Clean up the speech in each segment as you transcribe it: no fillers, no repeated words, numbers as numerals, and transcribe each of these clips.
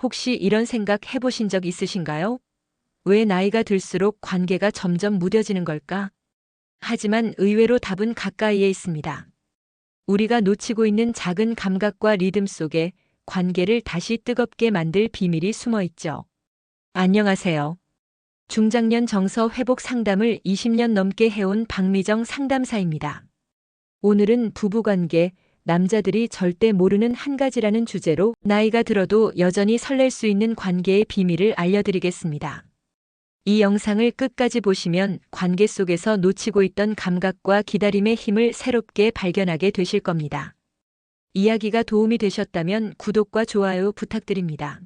혹시 이런 생각 해보신 적 있으신가요? 왜 나이가 들수록 관계가 점점 무뎌지는 걸까? 하지만 의외로 답은 가까이에 있습니다. 우리가 놓치고 있는 작은 감각과 리듬 속에 관계를 다시 뜨겁게 만들 비밀이 숨어 있죠. 안녕하세요. 중장년 정서 회복 상담을 20년 넘게 해온 박미정 상담사입니다. 오늘은 부부관계, 남자들이 절대 모르는 한 가지라는 주제로 나이가 들어도 여전히 설렐 수 있는 관계의 비밀을 알려드리겠습니다. 이 영상을 끝까지 보시면 관계 속에서 놓치고 있던 감각과 기다림의 힘을 새롭게 발견하게 되실 겁니다. 이야기가 도움이 되셨다면 구독과 좋아요 부탁드립니다.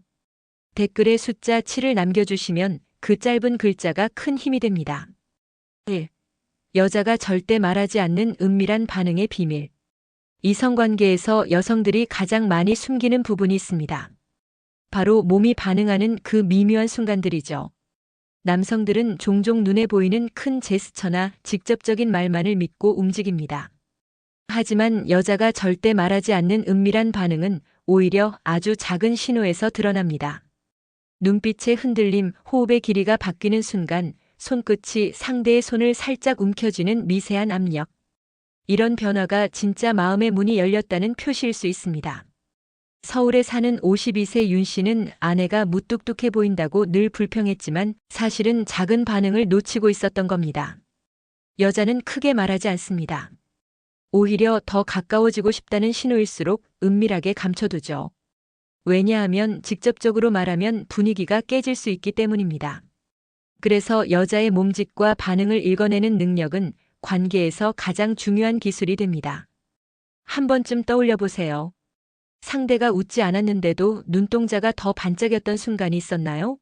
댓글에 숫자 7을 남겨주시면 그 짧은 글자가 큰 힘이 됩니다. 1. 여자가 절대 말하지 않는 은밀한 반응의 비밀. 이성관계에서 여성들이 가장 많이 숨기는 부분이 있습니다. 바로 몸이 반응하는 그 미묘한 순간들이죠. 남성들은 종종 눈에 보이는 큰 제스처나 직접적인 말만을 믿고 움직입니다. 하지만 여자가 절대 말하지 않는 은밀한 반응은 오히려 아주 작은 신호에서 드러납니다. 눈빛의 흔들림, 호흡의 길이가 바뀌는 순간, 손끝이 상대의 손을 살짝 움켜쥐는 미세한 압력. 이런 변화가 진짜 마음의 문이 열렸다는 표시일 수 있습니다. 서울에 사는 52세 윤 씨는 아내가 무뚝뚝해 보인다고 늘 불평했지만 사실은 작은 반응을 놓치고 있었던 겁니다. 여자는 크게 말하지 않습니다. 오히려 더 가까워지고 싶다는 신호일수록 은밀하게 감춰두죠. 왜냐하면 직접적으로 말하면 분위기가 깨질 수 있기 때문입니다. 그래서 여자의 몸짓과 반응을 읽어내는 능력은 관계에서 가장 중요한 기술이 됩니다. 한 번쯤 떠올려 보세요. 상대가 웃지 않았는데도 눈동자가 더 반짝였던 순간이 있었나요?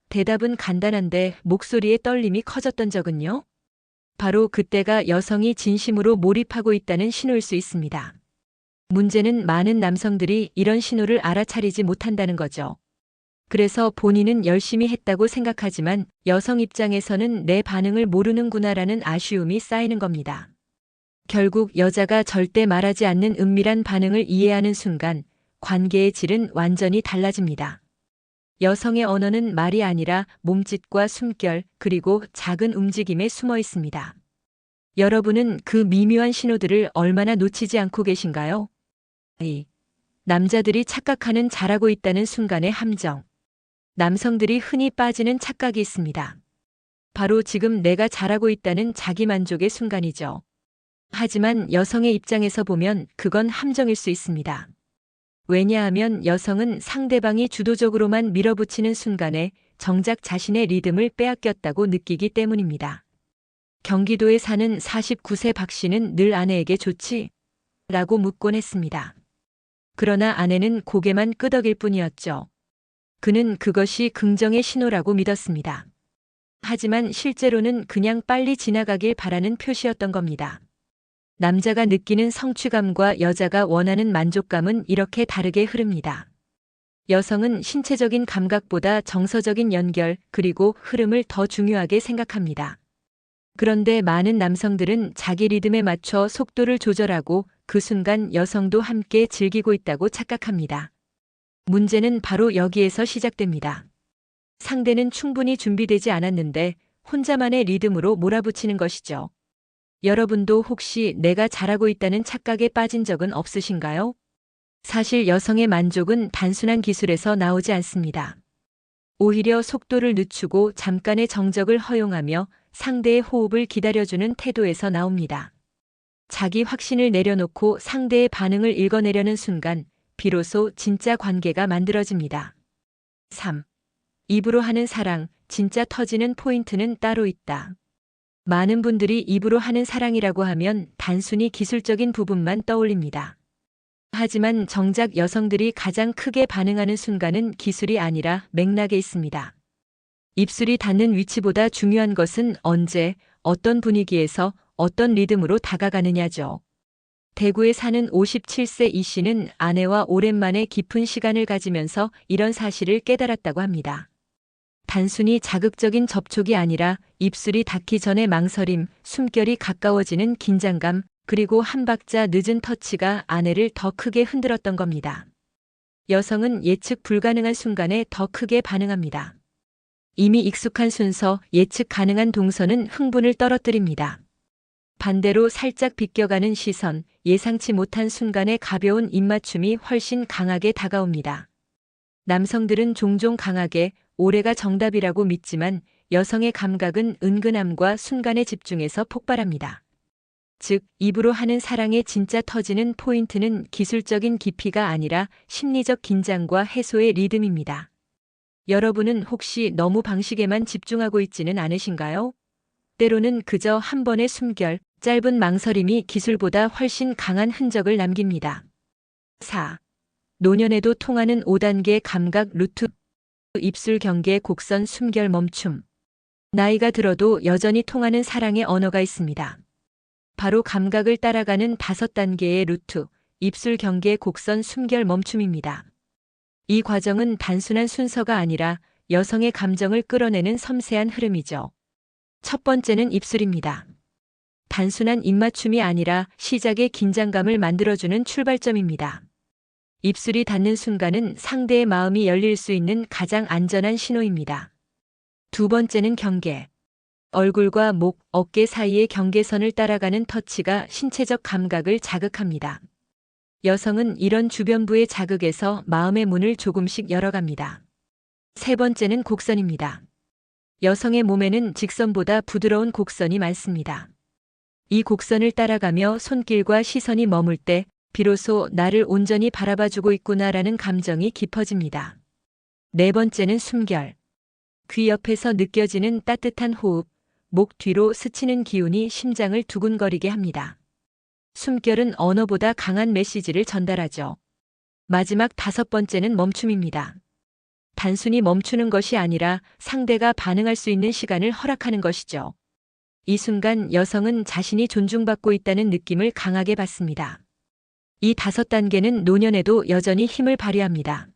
대답은 간단한데 목소리의 떨림이 커졌던 적은요? 바로 그때가 여성이 진심으로 몰입하고 있다는 신호일 수 있습니다. 문제는 많은 남성들이 이런 신호를 알아차리지 못한다는 거죠. 그래서 본인은 열심히 했다고 생각하지만 여성 입장에서는 내 반응을 모르는구나라는 아쉬움이 쌓이는 겁니다. 결국 여자가 절대 말하지 않는 은밀한 반응을 이해하는 순간 관계의 질은 완전히 달라집니다. 여성의 언어는 말이 아니라 몸짓과 숨결 그리고 작은 움직임에 숨어 있습니다. 여러분은 그 미묘한 신호들을 얼마나 놓치지 않고 계신가요? 2. 남자들이 착각하는 잘하고 있다는 순간의 함정. 남성들이 흔히 빠지는 착각이 있습니다. 바로 지금 내가 잘하고 있다는 자기만족의 순간이죠. 하지만 여성의 입장에서 보면 그건 함정일 수 있습니다. 왜냐하면 여성은 상대방이 주도적으로만 밀어붙이는 순간에 정작 자신의 리듬을 빼앗겼다고 느끼기 때문입니다. 경기도에 사는 49세 박 씨는 늘 아내에게 좋지? 라고 묻곤 했습니다. 그러나 아내는 고개만 끄덕일 뿐이었죠. 그는 그것이 긍정의 신호라고 믿었습니다. 하지만 실제로는 그냥 빨리 지나가길 바라는 표시였던 겁니다. 남자가 느끼는 성취감과 여자가 원하는 만족감은 이렇게 다르게 흐릅니다. 여성은 신체적인 감각보다 정서적인 연결 그리고 흐름을 더 중요하게 생각합니다. 그런데 많은 남성들은 자기 리듬에 맞춰 속도를 조절하고 그 순간 여성도 함께 즐기고 있다고 착각합니다. 문제는 바로 여기에서 시작됩니다. 상대는 충분히 준비되지 않았는데 혼자만의 리듬으로 몰아붙이는 것이죠. 여러분도 혹시 내가 잘하고 있다는 착각에 빠진 적은 없으신가요? 사실 여성의 만족은 단순한 기술에서 나오지 않습니다. 오히려 속도를 늦추고 잠깐의 정적을 허용하며 상대의 호흡을 기다려주는 태도에서 나옵니다. 자기 확신을 내려놓고 상대의 반응을 읽어내려는 순간 비로소 진짜 관계가 만들어집니다. 3. 입으로 하는 사랑, 진짜 터지는 포인트는 따로 있다. 많은 분들이 입으로 하는 사랑이라고 하면 단순히 기술적인 부분만 떠올립니다. 하지만 정작 여성들이 가장 크게 반응하는 순간은 기술이 아니라 맥락에 있습니다. 입술이 닿는 위치보다 중요한 것은 언제, 어떤 분위기에서, 어떤 리듬으로 다가가느냐죠. 대구에 사는 57세 이 씨는 아내와 오랜만에 깊은 시간을 가지면서 이런 사실을 깨달았다고 합니다. 단순히 자극적인 접촉이 아니라 입술이 닿기 전의 망설임, 숨결이 가까워지는 긴장감, 그리고 한 박자 늦은 터치가 아내를 더 크게 흔들었던 겁니다. 여성은 예측 불가능한 순간에 더 크게 반응합니다. 이미 익숙한 순서, 예측 가능한 동선은 흥분을 떨어뜨립니다. 반대로 살짝 비껴가는 시선, 예상치 못한 순간의 가벼운 입맞춤이 훨씬 강하게 다가옵니다. 남성들은 종종 강하게 올해가 정답이라고 믿지만 여성의 감각은 은근함과 순간에 집중해서 폭발합니다. 즉, 입으로 하는 사랑의 진짜 터지는 포인트는 기술적인 깊이가 아니라 심리적 긴장과 해소의 리듬입니다. 여러분은 혹시 너무 방식에만 집중하고 있지는 않으신가요? 때로는 그저 한 번의 숨결, 짧은 망설임이 기술보다 훨씬 강한 흔적을 남깁니다. 4. 노년에도 통하는 5단계 감각 루트. 입술 경계 곡선 숨결 멈춤. 나이가 들어도 여전히 통하는 사랑의 언어가 있습니다. 바로 감각을 따라가는 5단계의 루트, 입술 경계 곡선 숨결 멈춤입니다. 이 과정은 단순한 순서가 아니라 여성의 감정을 끌어내는 섬세한 흐름이죠. 첫 번째는 입술입니다. 단순한 입맞춤이 아니라 시작의 긴장감을 만들어주는 출발점입니다. 입술이 닿는 순간은 상대의 마음이 열릴 수 있는 가장 안전한 신호입니다. 두 번째는 경계. 얼굴과 목, 어깨 사이의 경계선을 따라가는 터치가 신체적 감각을 자극합니다. 여성은 이런 주변부의 자극에서 마음의 문을 조금씩 열어갑니다. 세 번째는 곡선입니다. 여성의 몸에는 직선보다 부드러운 곡선이 많습니다. 이 곡선을 따라가며 손길과 시선이 머물 때 비로소 나를 온전히 바라봐주고 있구나라는 감정이 깊어집니다. 네 번째는 숨결. 귀 옆에서 느껴지는 따뜻한 호흡, 목 뒤로 스치는 기운이 심장을 두근거리게 합니다. 숨결은 언어보다 강한 메시지를 전달하죠. 마지막 5번째는 멈춤입니다. 단순히 멈추는 것이 아니라 상대가 반응할 수 있는 시간을 허락하는 것이죠. 이 순간 여성은 자신이 존중받고 있다는 느낌을 강하게 받습니다. 이 5단계는 노년에도 여전히 힘을 발휘합니다.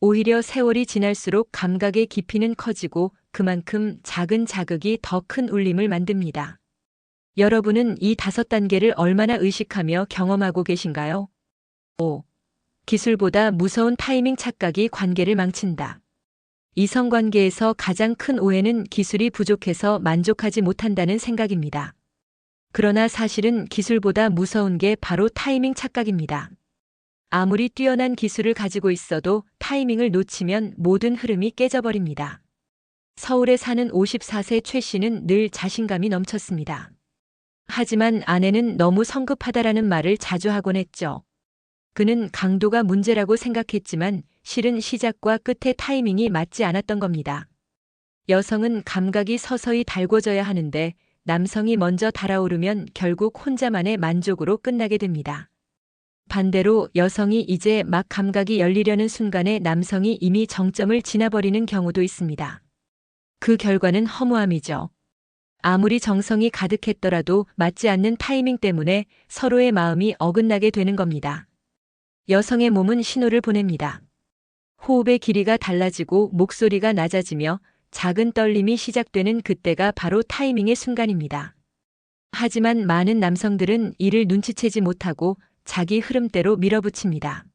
오히려 세월이 지날수록 감각의 깊이는 커지고 그만큼 작은 자극이 더 큰 울림을 만듭니다. 여러분은 이 5단계를 얼마나 의식하며 경험하고 계신가요? 5. 기술보다 무서운 타이밍 착각이 관계를 망친다. 이성관계에서 가장 큰 오해는 기술이 부족해서 만족하지 못한다는 생각입니다. 그러나 사실은 기술보다 무서운 게 바로 타이밍 착각입니다. 아무리 뛰어난 기술을 가지고 있어도 타이밍을 놓치면 모든 흐름이 깨져버립니다. 서울에 사는 54세 최 씨는 늘 자신감이 넘쳤습니다. 하지만 아내는 너무 성급하다라는 말을 자주 하곤 했죠. 그는 강도가 문제라고 생각했지만 실은 시작과 끝의 타이밍이 맞지 않았던 겁니다. 여성은 감각이 서서히 달궈져야 하는데 남성이 먼저 달아오르면 결국 혼자만의 만족으로 끝나게 됩니다. 반대로 여성이 이제 막 감각이 열리려는 순간에 남성이 이미 정점을 지나버리는 경우도 있습니다. 그 결과는 허무함이죠. 아무리 정성이 가득했더라도 맞지 않는 타이밍 때문에 서로의 마음이 어긋나게 되는 겁니다. 여성의 몸은 신호를 보냅니다. 호흡의 길이가 달라지고 목소리가 낮아지며 작은 떨림이 시작되는 그때가 바로 타이밍의 순간입니다. 하지만 많은 남성들은 이를 눈치채지 못하고 자기 흐름대로 밀어붙입니다.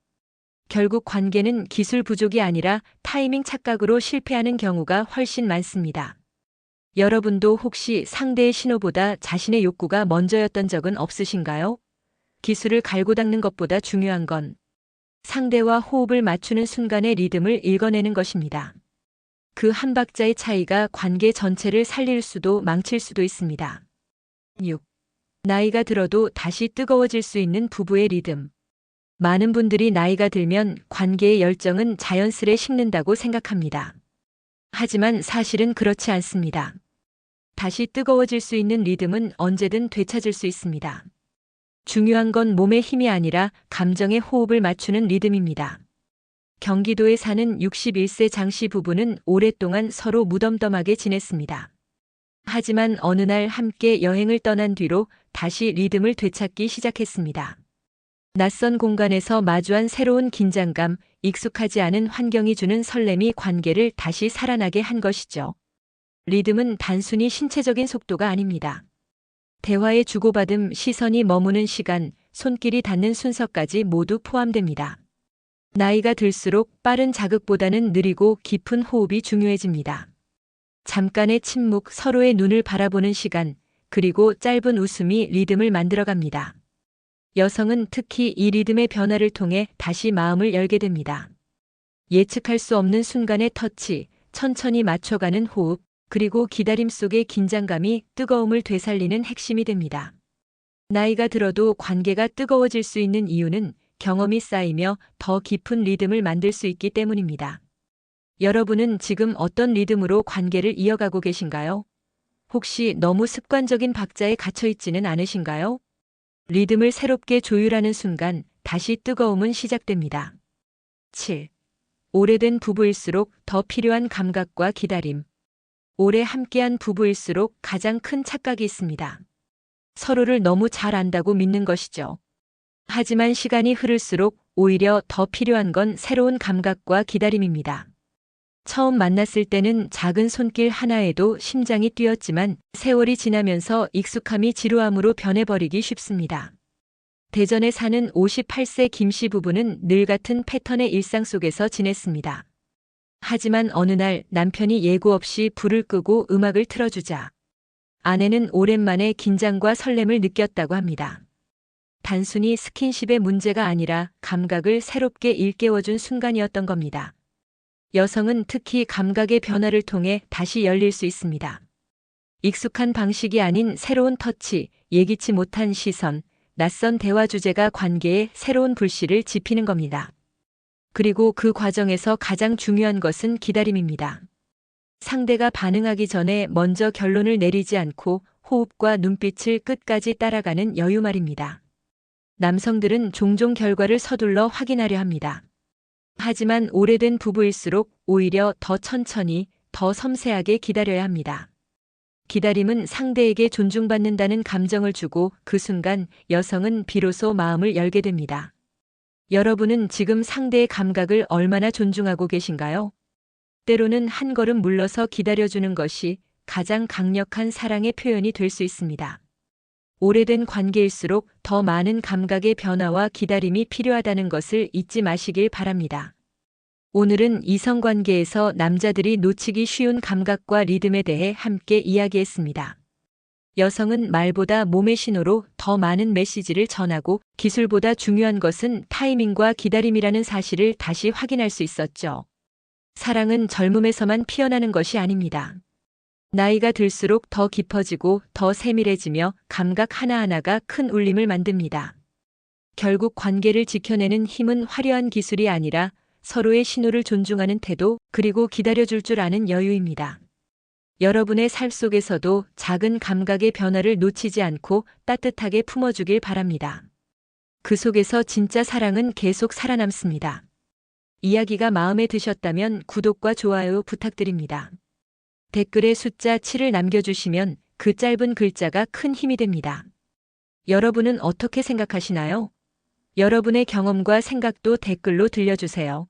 결국 관계는 기술 부족이 아니라 타이밍 착각으로 실패하는 경우가 훨씬 많습니다. 여러분도 혹시 상대의 신호보다 자신의 욕구가 먼저였던 적은 없으신가요? 기술을 갈고 닦는 것보다 중요한 건 상대와 호흡을 맞추는 순간의 리듬을 읽어내는 것입니다. 그 한 박자의 차이가 관계 전체를 살릴 수도 망칠 수도 있습니다. 6. 나이가 들어도 다시 뜨거워질 수 있는 부부의 리듬. 많은 분들이 나이가 들면 관계의 열정은 자연스레 식는다고 생각합니다. 하지만 사실은 그렇지 않습니다. 다시 뜨거워질 수 있는 리듬은 언제든 되찾을 수 있습니다. 중요한 건 몸의 힘이 아니라 감정의 호흡을 맞추는 리듬입니다. 경기도에 사는 61세 장씨 부부는 오랫동안 서로 무덤덤하게 지냈습니다. 하지만 어느 날 함께 여행을 떠난 뒤로 다시 리듬을 되찾기 시작했습니다. 낯선 공간에서 마주한 새로운 긴장감, 익숙하지 않은 환경이 주는 설렘이 관계를 다시 살아나게 한 것이죠. 리듬은 단순히 신체적인 속도가 아닙니다. 대화의 주고받음, 시선이 머무는 시간, 손길이 닿는 순서까지 모두 포함됩니다. 나이가 들수록 빠른 자극보다는 느리고 깊은 호흡이 중요해집니다. 잠깐의 침묵, 서로의 눈을 바라보는 시간, 그리고 짧은 웃음이 리듬을 만들어갑니다. 여성은 특히 이 리듬의 변화를 통해 다시 마음을 열게 됩니다. 예측할 수 없는 순간의 터치, 천천히 맞춰가는 호흡, 그리고 기다림 속의 긴장감이 뜨거움을 되살리는 핵심이 됩니다. 나이가 들어도 관계가 뜨거워질 수 있는 이유는 경험이 쌓이며 더 깊은 리듬을 만들 수 있기 때문입니다. 여러분은 지금 어떤 리듬으로 관계를 이어가고 계신가요? 혹시 너무 습관적인 박자에 갇혀 있지는 않으신가요? 리듬을 새롭게 조율하는 순간 다시 뜨거움은 시작됩니다. 7. 오래된 부부일수록 더 필요한 감각과 기다림. 오래 함께한 부부일수록 가장 큰 착각이 있습니다. 서로를 너무 잘 안다고 믿는 것이죠. 하지만 시간이 흐를수록 오히려 더 필요한 건 새로운 감각과 기다림입니다. 처음 만났을 때는 작은 손길 하나에도 심장이 뛰었지만 세월이 지나면서 익숙함이 지루함으로 변해버리기 쉽습니다. 대전에 사는 58세 김씨 부부는 늘 같은 패턴의 일상 속에서 지냈습니다. 하지만 어느 날 남편이 예고 없이 불을 끄고 음악을 틀어주자 아내는 오랜만에 긴장과 설렘을 느꼈다고 합니다. 단순히 스킨십의 문제가 아니라 감각을 새롭게 일깨워준 순간이었던 겁니다. 여성은 특히 감각의 변화를 통해 다시 열릴 수 있습니다. 익숙한 방식이 아닌 새로운 터치, 예기치 못한 시선, 낯선 대화 주제가 관계에 새로운 불씨를 지피는 겁니다. 그리고 그 과정에서 가장 중요한 것은 기다림입니다. 상대가 반응하기 전에 먼저 결론을 내리지 않고 호흡과 눈빛을 끝까지 따라가는 여유 말입니다. 남성들은 종종 결과를 서둘러 확인하려 합니다. 하지만 오래된 부부일수록 오히려 더 천천히, 더 섬세하게 기다려야 합니다. 기다림은 상대에게 존중받는다는 감정을 주고 그 순간 여성은 비로소 마음을 열게 됩니다. 여러분은 지금 상대의 감각을 얼마나 존중하고 계신가요? 때로는 한 걸음 물러서 기다려주는 것이 가장 강력한 사랑의 표현이 될 수 있습니다. 오래된 관계일수록 더 많은 감각의 변화와 기다림이 필요하다는 것을 잊지 마시길 바랍니다. 오늘은 이성관계에서 남자들이 놓치기 쉬운 감각과 리듬에 대해 함께 이야기했습니다. 여성은 말보다 몸의 신호로 더 많은 메시지를 전하고 기술보다 중요한 것은 타이밍과 기다림이라는 사실을 다시 확인할 수 있었죠. 사랑은 젊음에서만 피어나는 것이 아닙니다. 나이가 들수록 더 깊어지고 더 세밀해지며 감각 하나하나가 큰 울림을 만듭니다. 결국 관계를 지켜내는 힘은 화려한 기술이 아니라 서로의 신호를 존중하는 태도, 그리고 기다려줄 줄 아는 여유입니다. 여러분의 삶 속에서도 작은 감각의 변화를 놓치지 않고 따뜻하게 품어주길 바랍니다. 그 속에서 진짜 사랑은 계속 살아남습니다. 이야기가 마음에 드셨다면 구독과 좋아요 부탁드립니다. 댓글에 숫자 7을 남겨주시면 그 짧은 글자가 큰 힘이 됩니다. 여러분은 어떻게 생각하시나요? 여러분의 경험과 생각도 댓글로 들려주세요.